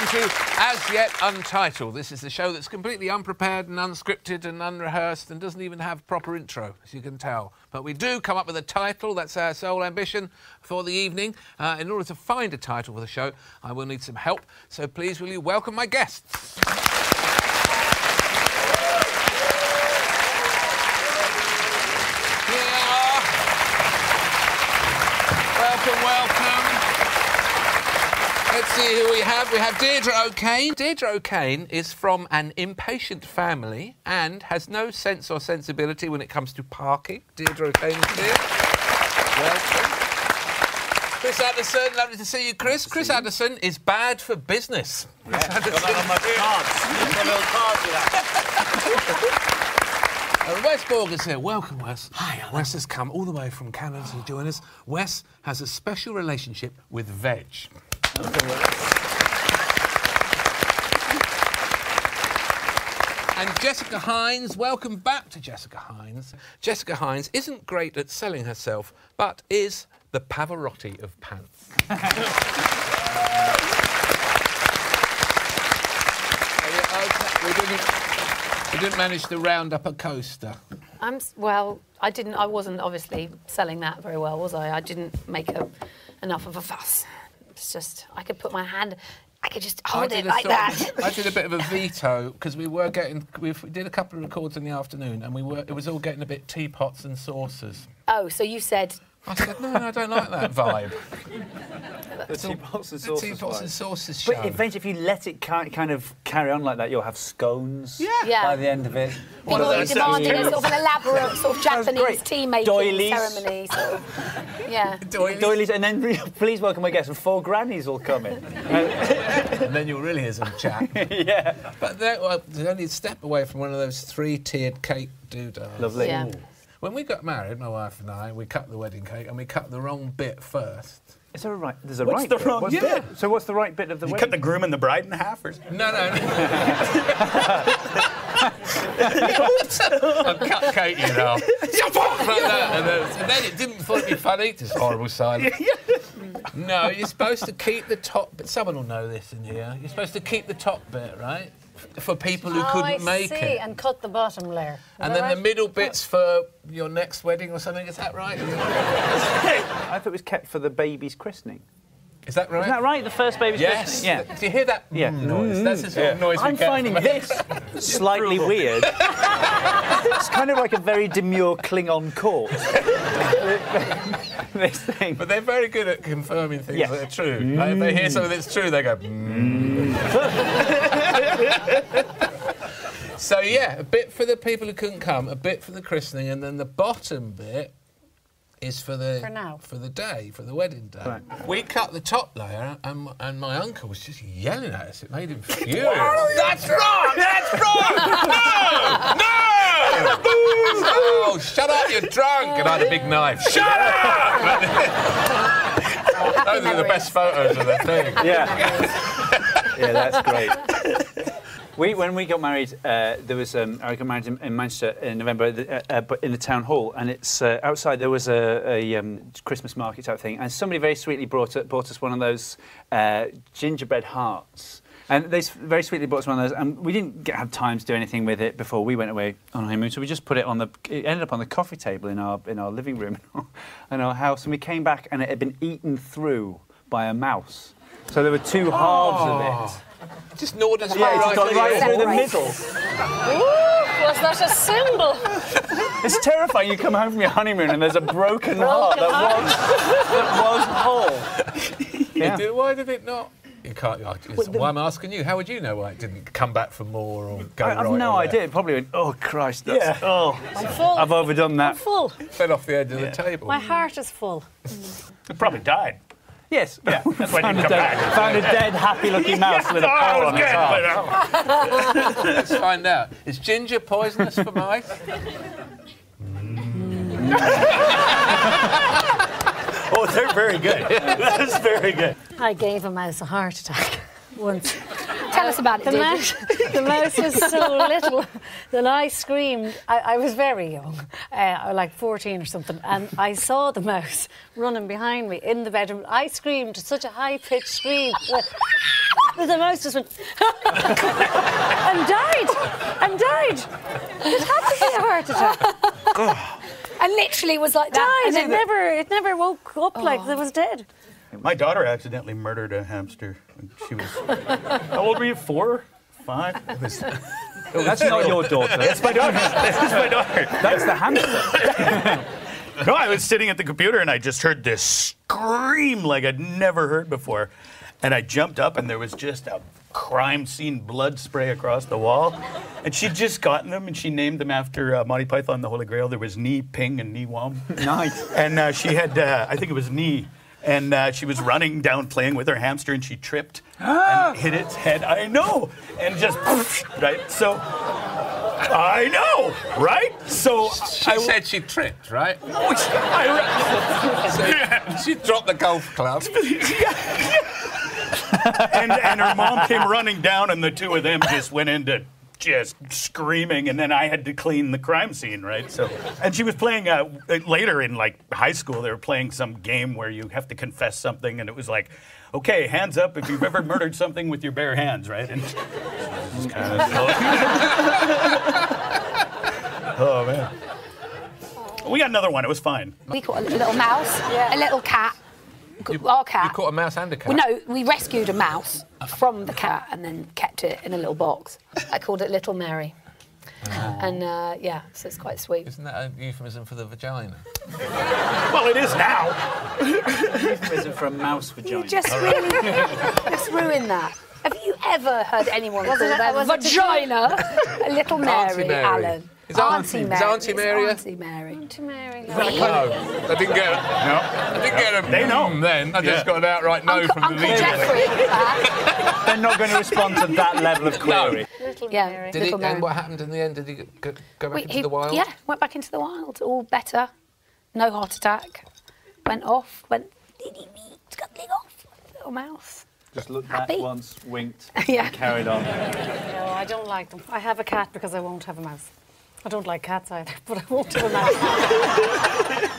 welcome to As Yet Untitled. This is the show that's completely unprepared and unscripted and unrehearsed and doesn't even have a proper intro, as you can tell. But we do come up with a title. That's our sole ambition for the evening. In order to find a title for the show, I will need some help. So please, will you welcome my guests? Welcome. Let's see who we have. We have Deirdre O'Kane. Deirdre O'Kane is from an impatient family and has no sense or sensibility when it comes to parking. Deirdre O'Kane is here. Welcome. Chris Addison, lovely to see you, Chris. Chris Addison is bad for business. Yeah, got that on my cards. Got a little card for that. Wes Borge is here. Welcome, Wes. Hi, Alan. Wes has come all the way from Canada to join us. Wes has a special relationship with veg. And Jessica Hynes, welcome back to Jessica Hynes. Jessica Hynes isn't great at selling herself, but is the Pavarotti of pants. We didn't manage to round up a coaster. Well, I wasn't obviously selling that very well, was I? I didn't make enough of a fuss. It's just, I could put my hand, I could just hold it like that. I did a bit of a veto, because we did a couple of records in the afternoon, and it was all getting a bit teapots and saucers. Oh, so you said... I said, no, I don't like that vibe. The teapots and saucers. The teapots and saucers show. But eventually, if you let it kind of carry on like that, you'll have scones by the end of it. People are demanding a sort of an elaborate sort of Japanese tea-making ceremony. Sort of, yeah. Doilies, and then please welcome my guests, and 4 grannies will come in. And then you'll really hear some chat. Yeah. But there's only a step away from one of those 3-tiered cake doodads. Lovely. Yeah. When we got married, my wife and I, we cut the wedding cake and we cut the wrong bit first. Is there a right? There's a What's right the bit. wrong bit? So what's the right bit of the You wedding? cut the groom and the bride in half, or something? No. I cut Kate, you know. Like that. And then it didn't thought it'd be funny. Just horrible silence. No, you're supposed to keep the top bit. Someone will know this in here. You're supposed to keep the top bit, right? For people who couldn't make it. And cut the bottom layer. And then the middle bit's for your next wedding or something. Is that right? I thought it was kept for the baby's christening. Is that right? Isn't that right? The first baby's Yes. christening? Yeah. Do you hear that noise? That's the sort of noise I'm we get finding from this slightly weird. It's kind of like a very demure Klingon court. This thing. But they're very good at confirming things that are true. Like if they hear something that's true, they go. So yeah, a bit for the people who couldn't come, a bit for the christening, and then the bottom bit is for the wedding day. Right. We cut the top layer, and my uncle was just yelling at us. It made him furious. That's wrong! That's wrong! No! Oh, shut up! You're drunk! And I had a big knife. Shut up! Those are the best photos of the thing. Yeah. Yeah, that's great. When we got married, there was I got married in Manchester in November, but in the town hall, and it's outside there was a Christmas market type thing, and somebody very sweetly brought us one of those gingerbread hearts, and they very sweetly brought us one of those, and we didn't have time to do anything with it before we went away on honeymoon, so we just put it on it ended up on the coffee table in our living room in our house, and we came back and it had been eaten through by a mouse, so there were 2 halves of it. Just gnawed us right through the middle. Ooh, was that a symbol? It's terrifying. You come home from your honeymoon and there's a broken heart that was whole. Yeah. Why did it not? You can't. Why I'm asking you. How would you know why it didn't come back for more or go right? I've no idea. It probably went. Oh Christ! Oh, I'm full. I've overdone that. I'm full. Fell off the edge of the table. My heart is full. It probably died. Yes. Yeah, that's why it didn't come back. Found a dead, happy-looking mouse with a paw on its arm. Let's find out. Is ginger poisonous for mice? Oh, they're very good. That's very good. I gave a mouse a heart attack once. Tell us about it, The mouse was so little that I screamed. I was very young, like 14 or something, and I saw the mouse running behind me in the bedroom. I screamed such a high-pitched scream that the mouse just went and died. It had to be a heart attack. And literally was like that. Died. It never woke up like it was dead. My daughter accidentally murdered a hamster when she was... How old were you? 4? 5? That's not your daughter. That's my daughter. That's my daughter. That's the hamster. No, I was sitting at the computer and I just heard this scream like I'd never heard before. And I jumped up and there was just a crime scene blood spray across the wall. And she'd just gotten them and she named them after Monty Python and the Holy Grail. There was Knee, Ping, and Knee Wom. Nice. And she had, I think it was Knee. And she was running down playing with her hamster and she tripped and hit its head. I know. And just, right? So, I know, right? So She said she tripped, right? So she dropped the golf club. and her mom came running down and the two of them just went into just screaming, and then I had to clean the crime scene, right? So, and she was playing later in like high school. They were playing some game where you have to confess something, and it was like, okay, hands up if you've ever murdered something with your bare hands, right? And just kind of, oh man, we got another one. It was fine. We caught a little mouse, a little cat. Our cat. You caught a mouse and a cat? Well, no, we rescued a mouse from the cat and then kept it in a little box. I called it Little Mary. Oh. And, yeah, so it's quite sweet. Isn't that a euphemism for the vagina? Well, it is now. Euphemism for a mouse vagina. You just really just ruined that. Have you ever heard anyone call their vagina a Little Mary, Alan? Is Auntie Mary? Auntie Mary. Auntie Mary. No, I didn't get it. No, I didn't get a. They know. Then I just got an outright no from the leader. They're not going to respond to that level of query. Little Mary. Did he? And what happened in the end? Did he go back into the wild? Yeah, went back into the wild. All better. No heart attack. Went off. Went. Scuttling off. Little mouse. Just looked back once, winked, Yeah. and carried on. No, I don't like them. I have a cat because I won't have a mouse. I don't like cats either, but I won't have a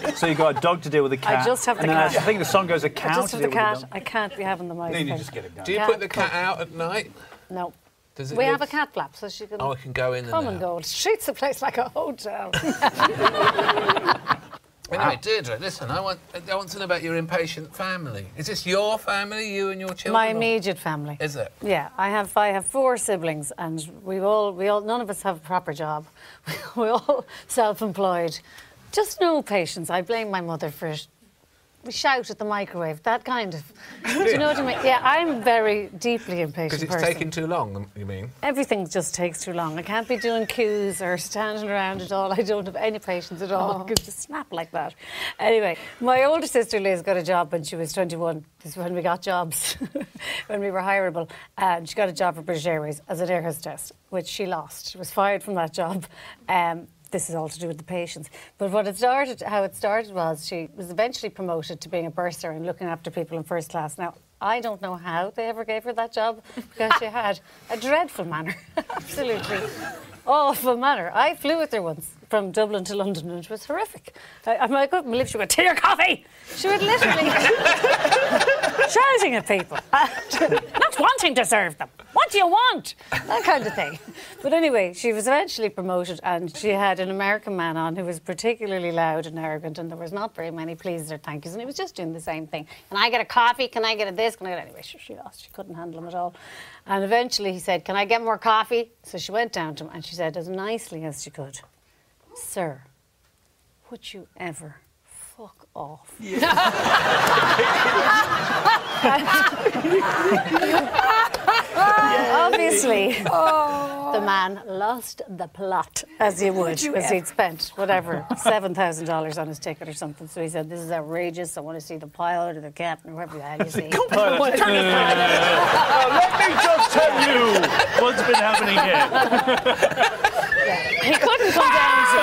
mouse. So you got a dog to deal with a cat. I just have the and then cat. I think the song goes a cow I just to have the deal with cat. the dog. I can't be having the mouse. Then you just get it done. Do you put the cat out at night? No. Does it We live? have a cat flap, so she can Oh, it can go in come and and out. go. It treats the place like a hotel. Anyway, Deirdre, listen, I want to know about your impatient family. Is this your family, you and your children? My immediate family. Is it? Yeah, I have 4 siblings, and we all none of us have a proper job. We're all self-employed. Just no patience. I blame my mother for it. We shout at the microwave, that kind of. Do you know what I mean? Yeah, I'm very deeply impatient Because it's person. taking too long, you mean? Everything just takes too long. I can't be doing queues or standing around at all. I don't have any patience at all. I could just snap like that. Anyway, my older sister Liz got a job when she was 21. This is when we got jobs, when we were hireable. And she got a job for British Airways as an air hostess, which she lost. She was fired from that job. This is all to do with the patients. But how it started was she was eventually promoted to being a bursar and looking after people in first class. Now, I don't know how they ever gave her that job because she had a dreadful manner. Absolutely awful manner. I flew with her once from Dublin to London and it was horrific. I couldn't believe she would tea or coffee. She would literally shouting at people, not wanting to serve them. What do you want? That kind of thing. But anyway, she was eventually promoted and she had an American man on who was particularly loud and arrogant and there was not very many pleases or thank yous and he was just doing the same thing. Can I get a coffee? Can I get a this? Can I get... Anyway, she lost. She couldn't handle him at all. And eventually he said, can I get more coffee? So she went down to him and she said as nicely as she could, Sir, would you ever fuck off? Yeah. Obviously, the man lost the plot, as he would, because he'd spent, whatever, $7,000 on his ticket or something. So he said, this is outrageous. I want to see the pilot or the captain or whoever the hell you see. Let me just tell you what's been happening here. He couldn't come down to...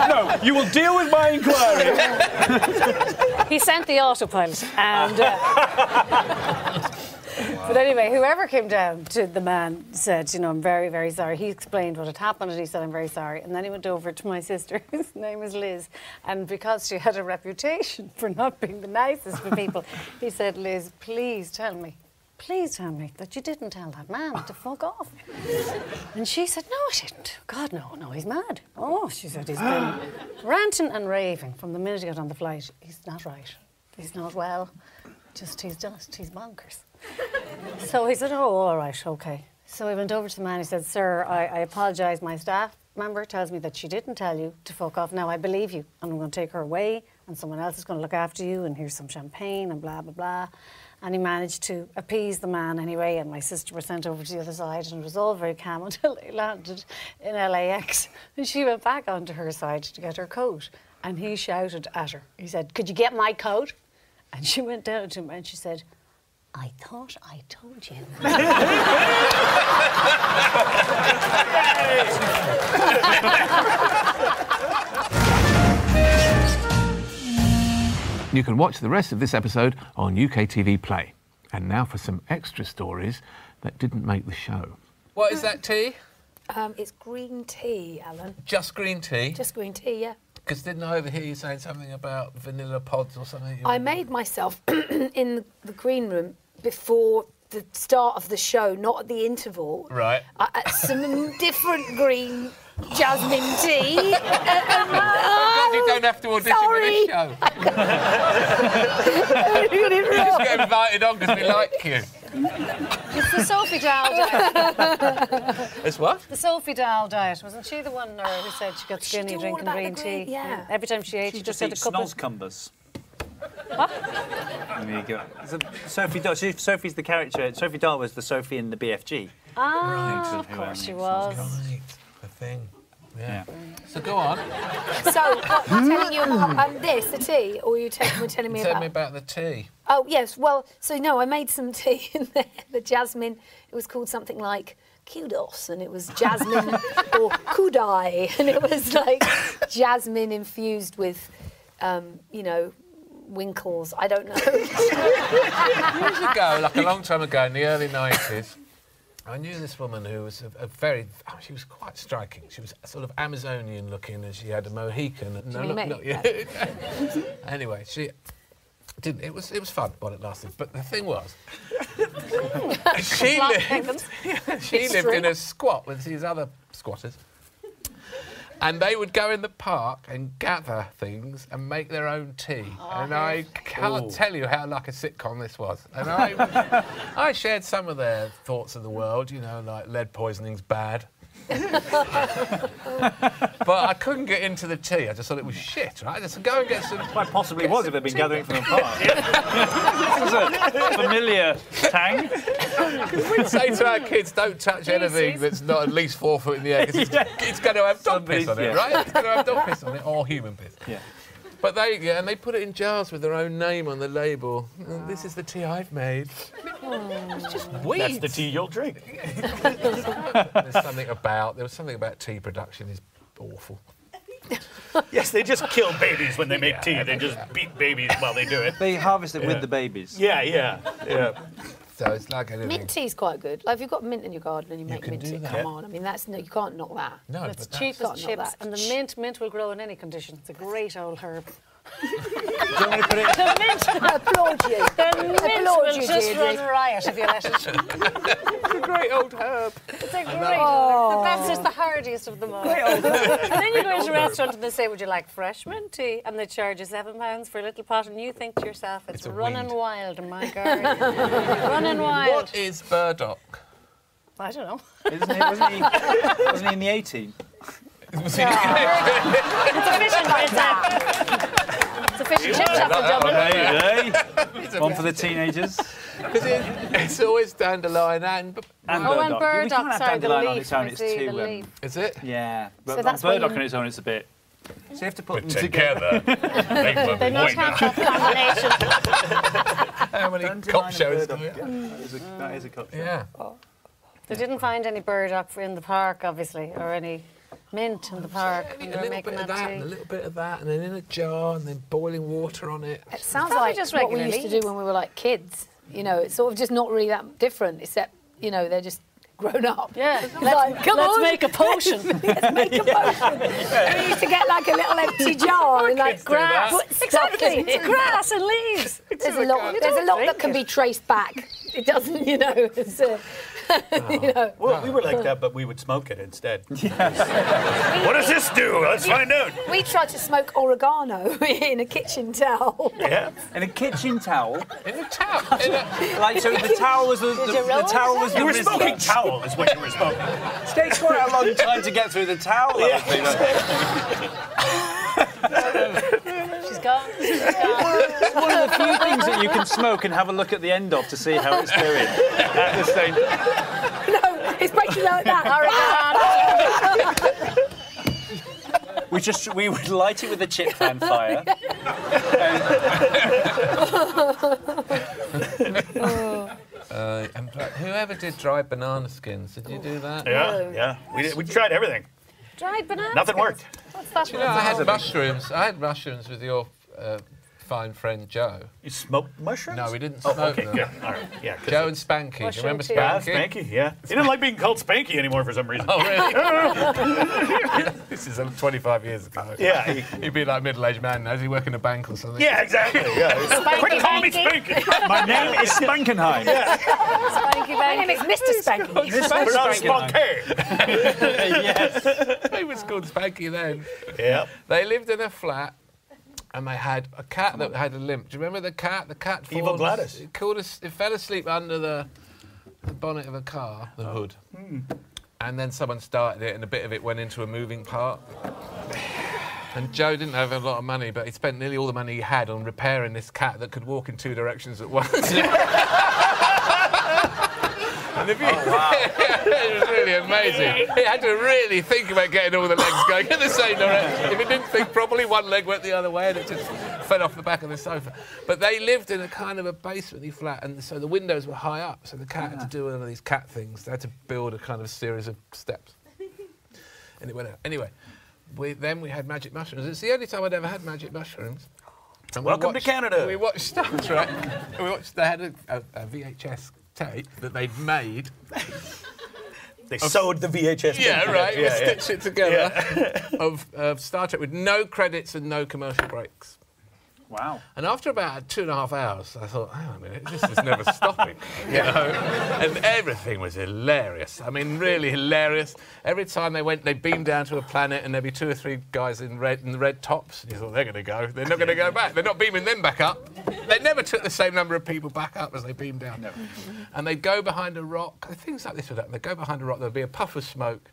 No, you will deal with my inquiry. He sent the autopilot and... But anyway, whoever came down to the man said, you know, I'm very, very sorry. He explained what had happened and he said, I'm very sorry. And then he went over to my sister, whose name is Liz. And because she had a reputation for not being the nicest with people, he said, Liz, please tell me that you didn't tell that man to fuck off. And she said, no, I didn't. God, no, he's mad. Oh, she said, he's been ranting and raving from the minute he got on the flight. He's not right. He's not well. He's bonkers. So he said, oh, all right, OK. So he went over to the man. He said, sir, I apologise. My staff member tells me that she didn't tell you to fuck off. Now, I believe you, and I'm going to take her away, and someone else is going to look after you, and here's some champagne, and blah, blah, blah. And he managed to appease the man anyway, and my sister was sent over to the other side, and it was all very calm until they landed in LAX. And she went back onto her side to get her coat. And he shouted at her. He said, could you get my coat? And she went down to him and she said, I thought I told you. You can watch the rest of this episode on UK TV Play. And now for some extra stories that didn't make the show. What is that tea? It's green tea, Alan. Just green tea? Just green tea, yeah. Because didn't I overhear you saying something about vanilla pods or something? I made myself in the green room before the start of the show, not at the interval. Right. Some different green jasmine tea. God, you don't have to audition for this show. You just get invited on because we like you. It's the Sophie Dahl diet. It's what? The Sophie Dahl diet. Wasn't she the one who said she got skinny drinking green tea? Yeah. Every time she ate, she just had a cup of... Snozzcumbers. What? There you go. Sophie Dahl. Sophie's the character. Sophie Dahl was the Sophie in the BFG. Ah, of course she was. Right, the thing. Yeah. So go on. So, what, I'm telling you about this, the tea, or you were telling me about... Tell me about the tea. Oh, yes. Well, so, no, I made some tea in there. The jasmine, it was called something like kudos, and it was jasmine or kudai, and it was like jasmine infused with, you know, winkles. I don't know. Years ago, like a long time ago, in the early 90s, I knew this woman who was she was quite striking. She was sort of Amazonian looking and she had a Mohican. Not yet. Anyway, she didn't. It was fun while it lasted. But the thing was, she lived in a squat with these other squatters. And they would go in the park and gather things and make their own tea. And I can't tell you how like a sitcom this was. And I shared some of their thoughts of the world, you know, like lead poisoning's bad. But I couldn't get into the tea. I just thought it was shit, right? Just go and get some... Quite possibly was if they'd been gathering from the park. This is a familiar tang. Because we'd say to our kids, don't touch anything that's not at least 4 foot in the air, because it's going to have dog piss on it, right? It's going to have dog piss on it, or human piss. Yeah. But they put it in jars with their own name on the label. This is the tea I've made. It's just weird. That's the tea you'll drink. There was something about tea production is awful. Yes, they just kill babies when they make tea. They just beat babies while they do it. They harvest it with the babies. Yeah. So it's like anything. Mint tea's quite good. Like if you've got mint in your garden and you make mint tea, come on. I mean, you can't knock that. No, it's cheap as chips, and the mint will grow in any condition. It's a great old herb. Do you want me to put it? The mint, applaud you. The mint will just run riot if you let it. It's a great old herb. It's a great old herb. That's just the hardiest of them all. Great old herb. And then you go into a restaurant and they say, would you like fresh mint tea? And they charge you £7 for a little pot, and you think to yourself, it's running wild in my garden. Running wild. What is burdock? I don't know. Wasn't he in the A-team? It's a fish and it's a fish and chip shop in Dublin. One for the teenagers. Because it's always dandelion and burdock. Sorry, the leaf. Its own, it's too, is it? Yeah. But So that's burdock on its own, it's a bit... So you have to put them together. They not have that combination. How many cop shows do we have? That is a cop show. Yeah. They didn't find any burdock in the park, obviously, or any mint in the park. A little bit of that, and a little bit of that, and then in a jar, and then boiling water on it. It sounds like just what we regular used to do when we were like kids. You know, it's sort of just not really that different, except, you know, they're just grown up. Yeah, let's make a potion. Let's make a potion. And we used to get like a little empty jar and like grass. Exactly, grass and leaves. There's a lot that can be traced back. It doesn't, you know. It's, you know. Well, we were like that, but we would smoke it instead. What does this do? Let's find out. We tried to smoke oregano in a kitchen towel. Yeah. In a kitchen towel? In a towel? Like, so the towel was the towel was the You were smoking towel is what you were smoking. It takes quite a long time to get through the towel. She's gone. It's one of the few things that you can smoke and have a look at the end of to see how it's doing at the same time. No, it's basically like that. We would light it with a chip fan fire. And whoever did dried banana skins, did you do that? Yeah. We tried everything. Dried banana. Nothing worked. What's that? You know, I had mushrooms. I had mushrooms with your fine friend Joe. You smoked mushrooms? No, we didn't smoke them. Okay, good. All right. Yeah. Joe and Spanky. Do you remember Spanky? Yeah, Spanky, yeah. He didn't like being called Spanky anymore for some reason. Oh, really? This is 25 years ago. Yeah. He'd be like a middle-aged man now. Does he work in a bank or something? Yeah, exactly. Yeah. Quit calling me Spanky. My name is Spankenheim. My name is Mr. Spanky. Mr. Spanky. Yes. He was called Spanky then. Yeah. They lived in a flat. And they had a cat that had a limp. Do you remember the cat? The cat Evil Gladys. It fell asleep under the bonnet of a car, the hood. And then someone started it and a bit of it went into a moving part. And Joe didn't have a lot of money, but he spent nearly all the money he had on repairing this cat that could walk in 2 directions at once. And if you, it was really amazing. He had to really think about getting all the legs going in the same direction. If he didn't think properly, one leg went the other way and it just fell off the back of the sofa. But they lived in a kind of a basement-y flat, and so the windows were high up, so the cat had to do one of these cat things. They had to build a kind of series of steps. And it went out. Anyway, then we had magic mushrooms. It's the only time I'd ever had magic mushrooms. And Welcome to Canada. We watched Star Trek. They had a VHS tape that they'd made. They sewed the VHS. Yeah, right. We stitched it together of Star Trek with no credits and no commercial breaks. Wow. And after about 2.5 hours, I thought, hang on a minute, this is never stopping. You know? And everything was hilarious. I mean, really hilarious. Every time they went, they beamed down to a planet and there'd be 2 or 3 guys in red tops. And you thought, they're going to go. They're not going to go back. They're not beaming them back up. They never took the same number of people back up as they beamed down. No. And they'd go behind a rock. Things like this would happen. They'd go behind a rock, there'd be a puff of smoke.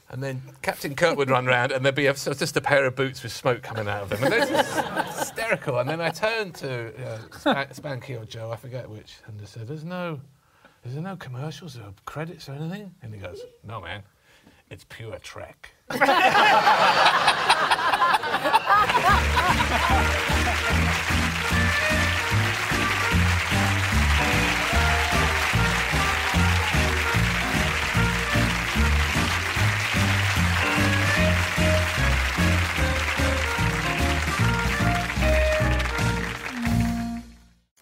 And then Captain Kirk would run round and there'd be just a pair of boots with smoke coming out of them. And they're just hysterical. And then I turned to Spanky or Joe, I forget which, and I said, is there no commercials or credits or anything? And he goes, no, man, it's pure Trek.